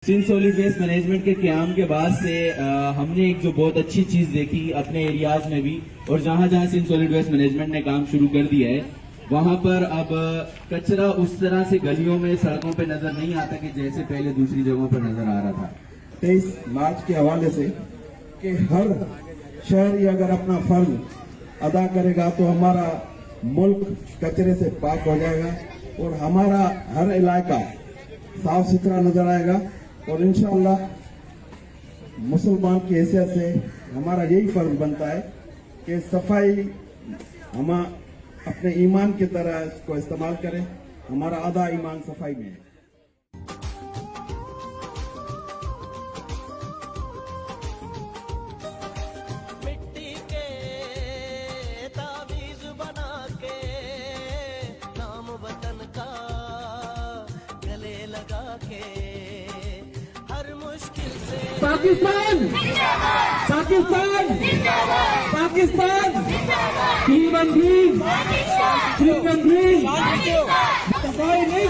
Sindh solid waste management के क़याम के बाद से हमने एक जो बहुत अच्छी चीज देखी अपने एरियाज में भी, और जहां जहां सिंध सॉलिड वेस्ट मैनेजमेंट ने काम शुरू कर दिया है वहां पर अब कचरा उस तरह से गलियों में सड़कों पे नजर नहीं आता कि जैसे पहले दूसरी जगहों पर नजर आ रहा था। 23 मार्च के हवाले से कि हर शहरी अगर अपना फर्ज अदा करेगा तो हमारा मुल्क कचरे से पाक हो जाएगा और हमारा हर इलाका साफ सुथरा नजर आएगा। और इंशाअल्लाह मुसलमान की हैसियत से हमारा यही फर्ज बनता है कि सफाई हम अपने ईमान की तरह इसको इस्तेमाल करें। हमारा आधा ईमान सफाई में है। मिट्टी के तावीज बना के नाम वतन का गले लगा के हर मुश्किल से Pakistan Pakistan Pakistan Team and Green! Team and Green! Safai नहीं